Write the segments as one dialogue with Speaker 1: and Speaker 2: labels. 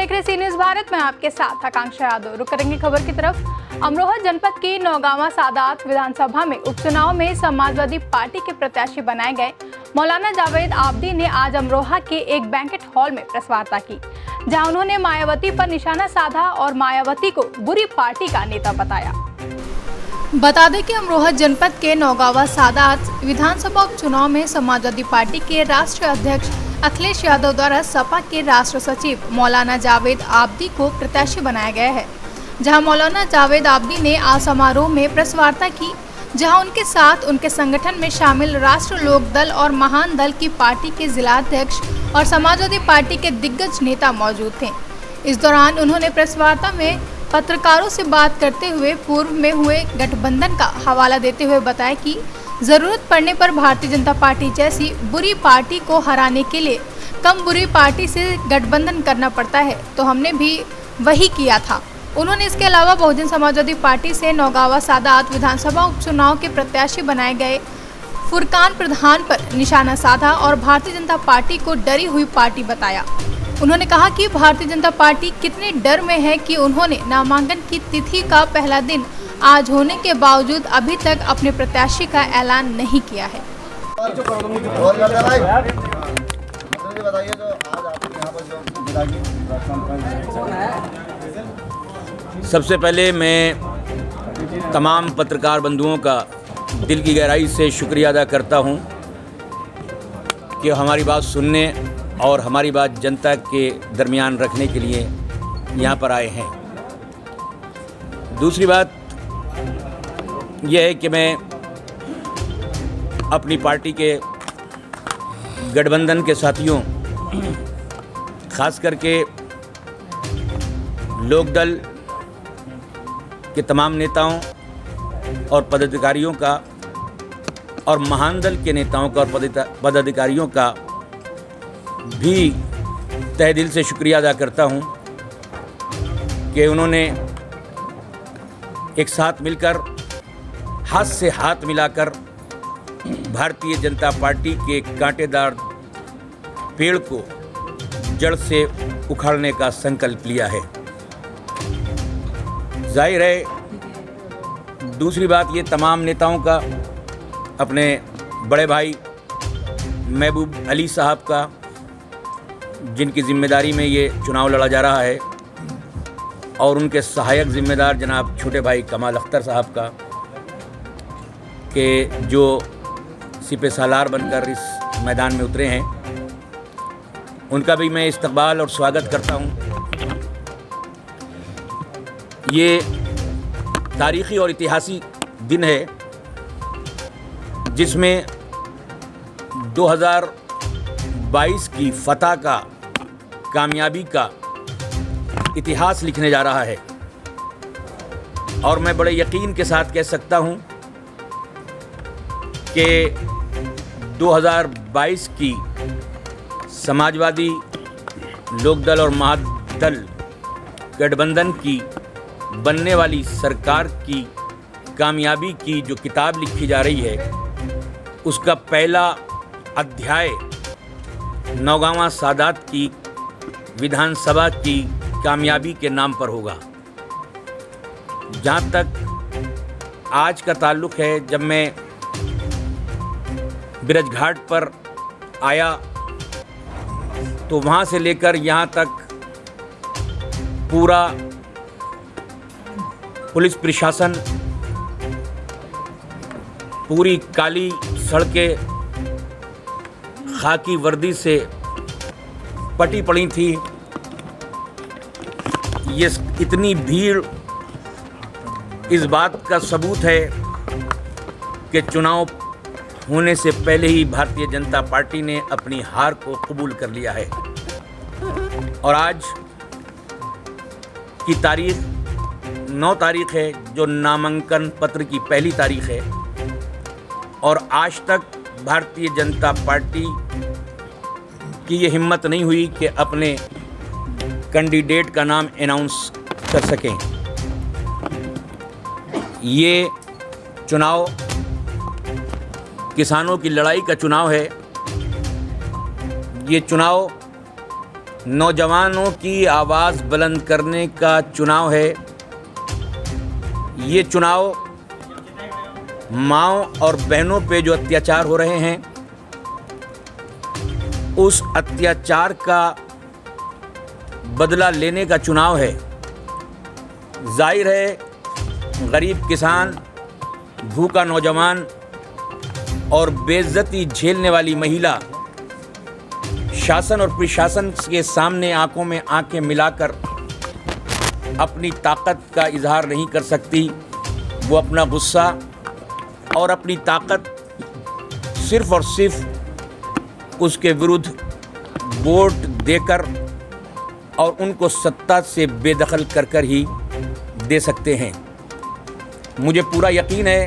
Speaker 1: देख रहे सी न्यूज़ भारत में आपके साथ आकांक्षा यादव। रुक करेंगे खबर की तरफ। अमरोहा जनपद की नौगावा सादात विधानसभा में उपचुनाव में समाजवादी पार्टी के प्रत्याशी बनाए गए मौलाना जावेद आब्दी ने आज अमरोहा के एक बैंकेट हॉल में प्रेस वार्ता की, जहां उन्होंने मायावती पर निशाना साधा और मायावती को बुरी पार्टी का नेता बताया। बता दें कि अमरोहा जनपद के नौगावा सादात विधानसभा उपचुनाव में समाजवादी पार्टी के राष्ट्रीय अध्यक्ष अखिलेश यादव द्वारा सपा के राष्ट्र सचिव मौलाना जावेद आब्दी को प्रत्याशी बनाया गया है। जहां मौलाना जावेद आब्दी ने आज समारोह में प्रेस वार्ता की, जहां उनके साथ उनके संगठन में शामिल राष्ट्र लोक दल और महान दल की पार्टी के जिलाध्यक्ष और समाजवादी पार्टी के दिग्गज नेता मौजूद थे। इस दौरान उन्होंने प्रेस वार्ता में पत्रकारों से बात करते हुए पूर्व में हुए गठबंधन का हवाला देते हुए बताया कि जरूरत पड़ने पर भारतीय जनता पार्टी जैसी बुरी पार्टी को हराने के लिए कम बुरी पार्टी से गठबंधन करना पड़ता है, तो हमने भी वही किया था। उन्होंने इसके अलावा बहुजन समाजवादी पार्टी से नौगावा सादात विधानसभा उपचुनाव के प्रत्याशी बनाए गए फुरकान प्रधान पर निशाना साधा और भारतीय जनता पार्टी को डरी हुई पार्टी बताया। उन्होंने कहा कि भारतीय जनता पार्टी कितने डर में है कि उन्होंने नामांकन की तिथि का पहला दिन आज होने के बावजूद अभी तक अपने प्रत्याशी का ऐलान नहीं किया है।
Speaker 2: सबसे पहले मैं तमाम पत्रकार बंधुओं का दिल की गहराई से शुक्रिया अदा करता हूं कि हमारी बात सुनने और हमारी बात जनता के दरमियान रखने के लिए यहाँ पर आए हैं। दूसरी बात यह है कि मैं अपनी पार्टी के गठबंधन के साथियों, खास करके लोकदल के तमाम नेताओं और पदाधिकारियों का और महान दल के नेताओं का और पदाधिकारियों का भी तहे दिल से शुक्रिया अदा करता हूं कि उन्होंने एक साथ मिलकर हाथ से हाथ मिलाकर भारतीय जनता पार्टी के कांटेदार पेड़ को जड़ से उखाड़ने का संकल्प लिया है। जाहिर है, दूसरी बात ये तमाम नेताओं का, अपने बड़े भाई महबूब अली साहब का, जिनकी जिम्मेदारी में ये चुनाव लड़ा जा रहा है, और उनके सहायक जिम्मेदार जनाब छोटे भाई कमाल अख्तर साहब का, कि जो सिपह सालार बनकर इस मैदान में उतरे हैं, उनका भी मैं इस्तकबाल और स्वागत करता हूं। ये तारीख़ी और ऐतिहासिक दिन है जिसमें 2022 की फतह का, कामयाबी का इतिहास लिखने जा रहा है। और मैं बड़े यकीन के साथ कह सकता हूं कि 2022 की समाजवादी लोकदल और महादल गठबंधन की बनने वाली सरकार की कामयाबी की जो किताब लिखी जा रही है, उसका पहला अध्याय नौगावा सादात की विधानसभा की कामयाबी के नाम पर होगा। जहाँ तक आज का ताल्लुक़ है, जब मैं ब्रजघाट पर आया तो वहाँ से लेकर यहाँ तक पूरा पुलिस प्रशासन, पूरी काली सड़कें खाकी वर्दी से पटी पड़ी थी। ये इतनी भीड़ इस बात का सबूत है कि चुनाव होने से पहले ही भारतीय जनता पार्टी ने अपनी हार को कबूल कर लिया है। और आज की तारीख 9 तारीख है, जो नामांकन पत्र की पहली तारीख है, और आज तक भारतीय जनता पार्टी की ये हिम्मत नहीं हुई कि अपने कैंडिडेट का नाम अनाउंस कर सकें। ये चुनाव किसानों की लड़ाई का चुनाव है। ये चुनाव नौजवानों की आवाज़ बुलंद करने का चुनाव है। ये चुनाव माँओं और बहनों पे जो अत्याचार हो रहे हैं, उस अत्याचार का बदला लेने का चुनाव है। जाहिर है गरीब किसान, भूखा नौजवान और बेइज्जती झेलने वाली महिला शासन और प्रशासन के सामने आंखों में आंखें मिलाकर अपनी ताकत का इजहार नहीं कर सकती। वो अपना गुस्सा और अपनी ताकत सिर्फ और सिर्फ उसके विरुद्ध वोट देकर और उनको सत्ता से बेदखल कर कर ही दे सकते हैं। मुझे पूरा यकीन है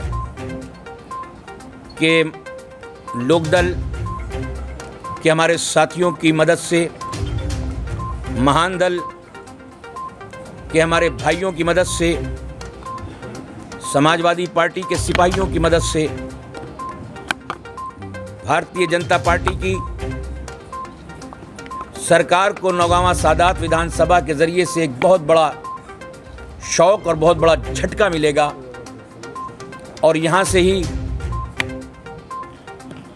Speaker 2: कि लोकदल के हमारे साथियों की मदद से, महान दल के हमारे भाइयों की मदद से, समाजवादी पार्टी के सिपाहियों की मदद से, भारतीय जनता पार्टी की सरकार को नौगांवा सादात विधानसभा के जरिए से एक बहुत बड़ा शौक और बहुत बड़ा झटका मिलेगा और यहाँ से ही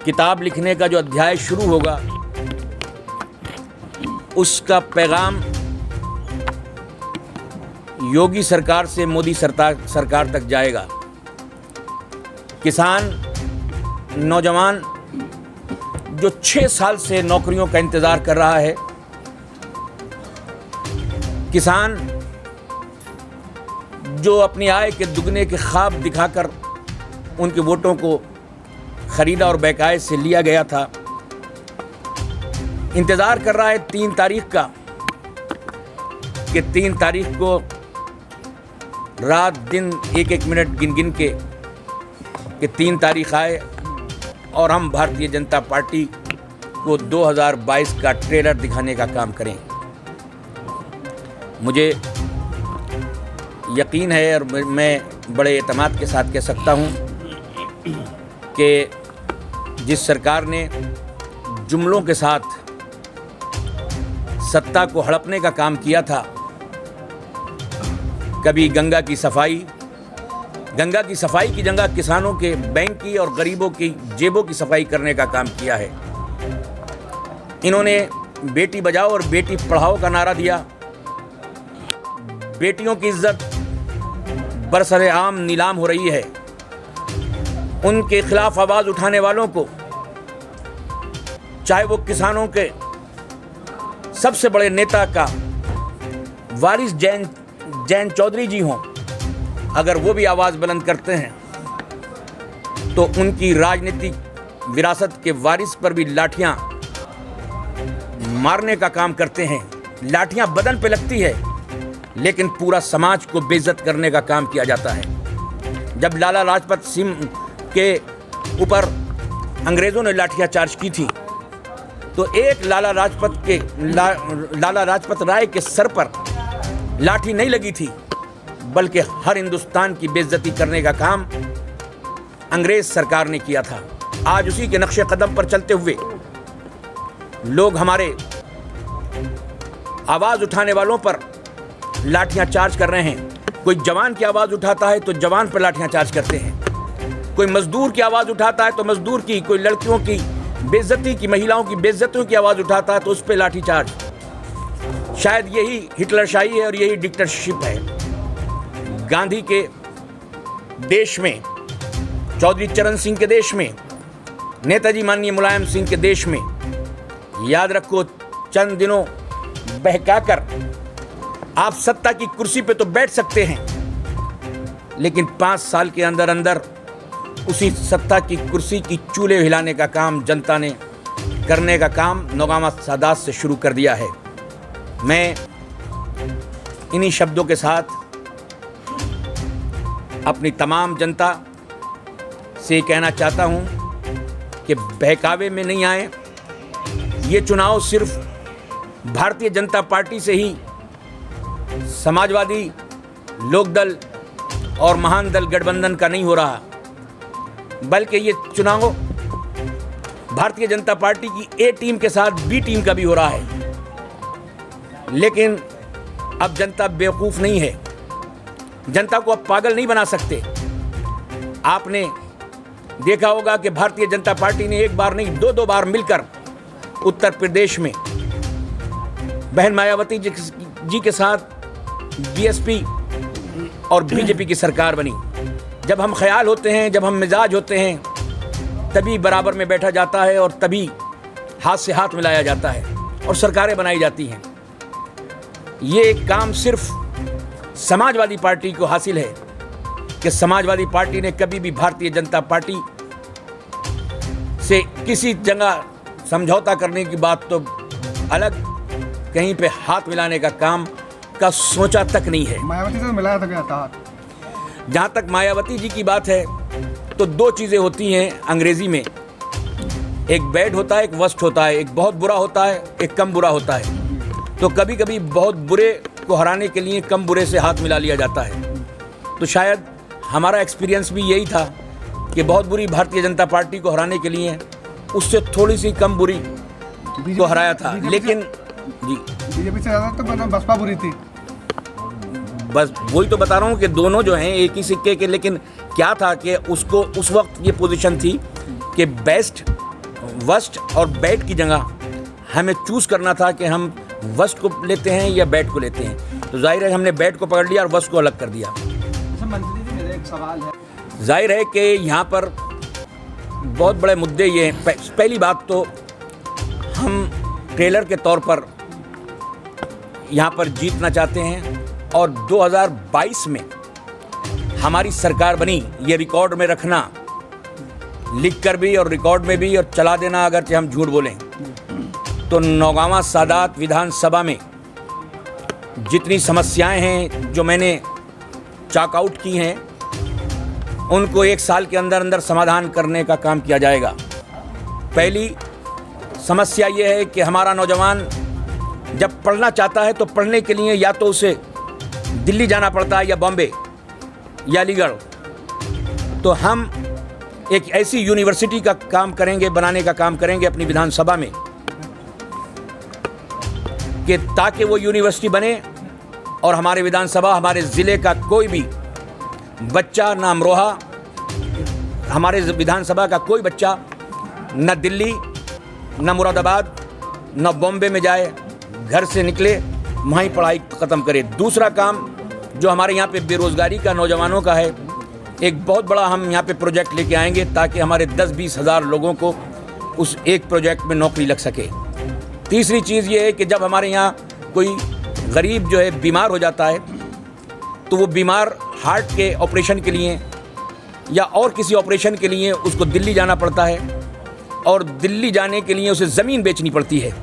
Speaker 2: किताब लिखने का जो अध्याय शुरू होगा, उसका पैगाम योगी सरकार से मोदी सरकार तक जाएगा। किसान, नौजवान जो 6 साल से नौकरियों का इंतज़ार कर रहा है, किसान जो अपनी आय के दुगने के ख्वाब दिखाकर उनके वोटों को खरीदा और बेकायदे से लिया गया था, इंतज़ार कर रहा है 3 तारीख का कि 3 तारीख को रात दिन 1-1 मिनट गिन गिन के कि 3 तारीख आए और हम भारतीय जनता पार्टी को 2022 का ट्रेलर दिखाने का काम करें। मुझे यकीन है और मैं बड़े एतमाद के साथ कह सकता हूं कि जिस सरकार ने जुमलों के साथ सत्ता को हड़पने का काम किया था, कभी गंगा की सफाई की जगह किसानों के बैंक की और गरीबों की जेबों की सफाई करने का काम किया है। इन्होंने बेटी बचाओ और बेटी पढ़ाओ का नारा दिया। बेटियों की इज्जत बरसरे-आम नीलाम हो रही है। उनके खिलाफ आवाज़ उठाने वालों को, चाहे वो किसानों के सबसे बड़े नेता का वारिस जैन चौधरी जी हों, अगर वो भी आवाज़ बुलंद करते हैं तो उनकी राजनीतिक विरासत के वारिस पर भी लाठियां मारने का काम करते हैं। लाठियां बदन पे लगती है लेकिन पूरा समाज को बेइज्जत करने का काम किया जाता है। जब लाला लाजपत सिंह के ऊपर अंग्रेज़ों ने लाठियां चार्ज की थी तो एक लाला लाजपत राय के सर पर लाठी नहीं लगी थी, बल्कि हर हिंदुस्तान की बेइज्जती करने का काम अंग्रेज सरकार ने किया था। आज उसी के नक्शे कदम पर चलते हुए लोग हमारे आवाज़ उठाने वालों पर लाठियां चार्ज कर रहे हैं। कोई जवान की आवाज़ उठाता है तो जवान पर लाठियां चार्ज करते हैं। कोई मजदूर की आवाज़ उठाता है तो मजदूर की, कोई लड़कियों की बेइज्जती की, महिलाओं की बेइज्जतियों की आवाज़ उठाता है तो उस पर लाठी चार्ज। शायद यही हिटलरशाही है और यही डिक्टेटरशिप है। गांधी के देश में, चौधरी चरण सिंह के देश में, नेताजी माननीय मुलायम सिंह के देश में, याद रखो, चंद दिनों बहकाकर आप सत्ता की कुर्सी पे तो बैठ सकते हैं, लेकिन 5 साल के अंदर अंदर उसी सत्ता की कुर्सी की चूल्हे हिलाने का काम जनता ने करने का काम नौगांवा सादात से शुरू कर दिया है। मैं इन्हीं शब्दों के साथ अपनी तमाम जनता से कहना चाहता हूं कि बहकावे में नहीं आए। ये चुनाव सिर्फ भारतीय जनता पार्टी से ही, समाजवादी, लोकदल और महान दल गठबंधन का नहीं हो रहा, बल्कि ये चुनाव भारतीय जनता पार्टी की ए टीम के साथ बी टीम का भी हो रहा है। लेकिन अब जनता बेवकूफ़ नहीं है, जनता को अब पागल नहीं बना सकते। आपने देखा होगा कि भारतीय जनता पार्टी ने एक बार नहीं 2-2 बार मिलकर उत्तर प्रदेश में बहन मायावती जी के साथ बीएसपी और बीजेपी की सरकार बनी। जब हम ख्याल होते हैं, जब हम मिजाज होते हैं, तभी बराबर में बैठा जाता है और तभी हाथ से हाथ मिलाया जाता है और सरकारें बनाई जाती हैं। ये काम सिर्फ समाजवादी पार्टी को हासिल है कि समाजवादी पार्टी ने कभी भी भारतीय जनता पार्टी से किसी जगह समझौता करने की बात तो अलग, कहीं पे हाथ मिलाने का काम का सोचा तक नहीं है।
Speaker 3: मायावती से मिलाया था क्या था?
Speaker 2: जहाँ तक मायावती जी की बात है तो 2 चीज़ें होती हैं अंग्रेजी में, एक बैड होता है, एक वर्स्ट होता है, एक बहुत बुरा होता है, एक कम बुरा होता है। तो कभी कभी बहुत बुरे को हराने के लिए कम बुरे से हाथ मिला लिया जाता है। तो शायद हमारा एक्सपीरियंस भी यही था कि बहुत बुरी भारतीय जनता पार्टी को हराने के लिए उससे थोड़ी सी कम बुरी को हराया था। लेकिन जी
Speaker 3: बीजेपी से ज़्यादा तो बसपा बुरी थी।
Speaker 2: बस वही तो बता रहा हूँ कि दोनों जो हैं एक ही सिक्के के। लेकिन क्या था कि उसको उस वक्त ये पोजीशन थी कि बेस्ट, वर्स्ट और बैड की जगह हमें चूज़ करना था कि हम वर्स्ट को लेते हैं या बैड को लेते हैं। तो जाहिर है हमने बैड को पकड़ लिया और वर्स्ट को अलग कर दिया।
Speaker 3: मंत्री जी, मेरा एक सवाल है।
Speaker 2: जाहिर है कि यहाँ पर बहुत बड़े मुद्दे ये हैं। पहली बात तो हम ट्रेलर के तौर पर यहाँ पर जीतना चाहते हैं और 2022 में हमारी सरकार बनी, ये रिकॉर्ड में रखना, लिख कर भी और रिकॉर्ड में भी, और चला देना अगर हम झूठ बोलें तो नौगांवा सादात विधानसभा में जितनी समस्याएं हैं जो मैंने चॉक आउट की हैं उनको 1 साल के अंदर अंदर समाधान करने का काम किया जाएगा। पहली समस्या ये है कि हमारा नौजवान जब पढ़ना चाहता है तो पढ़ने के लिए या तो उसे दिल्ली जाना पड़ता है या बॉम्बे या अलीगढ़। तो हम एक ऐसी यूनिवर्सिटी का काम करेंगे, बनाने का काम करेंगे अपनी विधानसभा में कि ताकि वो यूनिवर्सिटी बने और हमारे विधानसभा, हमारे ज़िले का कोई भी बच्चा, ना अमरोहा, हमारे विधानसभा का कोई बच्चा न दिल्ली, न मुरादाबाद, न बॉम्बे में जाए, घर से निकले वहीं पढ़ाई ख़त्म करे। दूसरा काम जो हमारे यहाँ पे बेरोज़गारी का नौजवानों का है, एक बहुत बड़ा हम यहाँ पे प्रोजेक्ट लेके आएंगे ताकि हमारे 10-20 हज़ार लोगों को उस एक प्रोजेक्ट में नौकरी लग सके। तीसरी चीज़ ये है कि जब हमारे यहाँ कोई गरीब जो है बीमार हो जाता है तो वो बीमार हार्ट के ऑपरेशन के लिए या और किसी ऑपरेशन के लिए उसको दिल्ली जाना पड़ता है और दिल्ली जाने के लिए उसे ज़मीन बेचनी पड़ती है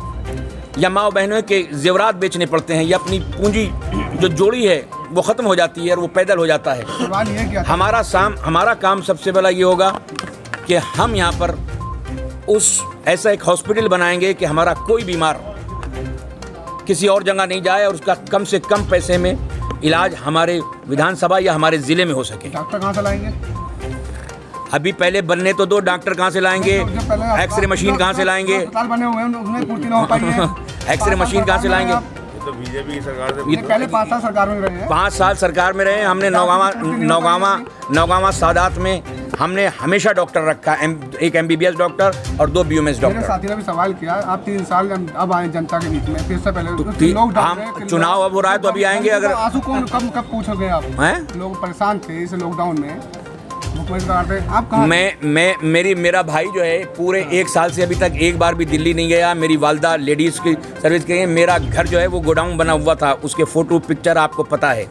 Speaker 2: या माँ बहनों के जेवरात बेचने पड़ते हैं या अपनी पूंजी जो जोड़ी है वो ख़त्म हो जाती है और वो पैदल हो जाता है।
Speaker 3: सवाल ये क्या?
Speaker 2: हमारा काम सबसे पहला ये होगा कि हम यहाँ पर ऐसा एक हॉस्पिटल बनाएंगे कि हमारा कोई बीमार किसी और जगह नहीं जाए और उसका कम से कम पैसे में इलाज हमारे विधानसभा या हमारे ज़िले में हो सके।
Speaker 3: डॉक्टर कहाँ से लाएंगे?
Speaker 2: अभी पहले बनने तो दो, डॉक्टर कहाँ से लाएंगे, एक्सरे मशीन कहाँ से लाएंगे,
Speaker 3: अस्पताल बने हुए हैं उनमें पूर्ति ना हो पाई है।
Speaker 2: एक्सरे मशीन कहाँ से लाएंगे?
Speaker 4: तो बीजेपी की सरकार से
Speaker 3: ये पहले 5 साल सरकार में रहे हैं।
Speaker 2: 5 साल सरकार में रहे। हमने नौगांवा सादात में हमने हमेशा डॉक्टर रखा, एक MBBS डॉक्टर और 2 BMS
Speaker 3: मेरे
Speaker 2: डॉक्टर।
Speaker 3: साथी ने भी सवाल किया, आप 3 साल अब आए जनता के बीच में, फिर से पहले लोग
Speaker 2: हम चुनाव अब हो रहा है तो अभी आएंगे। अगर
Speaker 3: आंसू कौन कब पूछोगे आप?
Speaker 2: हैं?
Speaker 3: लोग परेशान थे इस लॉकडाउन में, आप कहाँ?
Speaker 2: मेरा भाई जो है पूरे 1 साल से अभी तक एक बार भी दिल्ली नहीं गया। मेरी वालदा लेडीज़ की सर्विस के लिए, मेरा घर जो है वो गोडाउन बना हुआ था, उसके फ़ोटो पिक्चर आपको पता है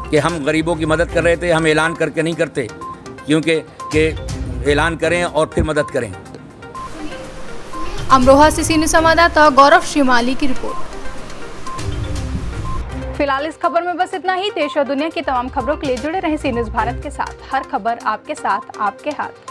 Speaker 2: कि हम गरीबों की मदद कर रहे थे। हम ऐलान करके नहीं करते, क्योंकि ऐलान करें और फिर मदद करें।
Speaker 1: अमरोहा से सीनियर संवाददाता गौरव श्रीमाली की रिपोर्ट। फिलहाल इस खबर में बस इतना ही। देश और दुनिया की तमाम खबरों के लिए जुड़े रहें सी न्यूज़ भारत के साथ। हर खबर आपके साथ, आपके हाथ।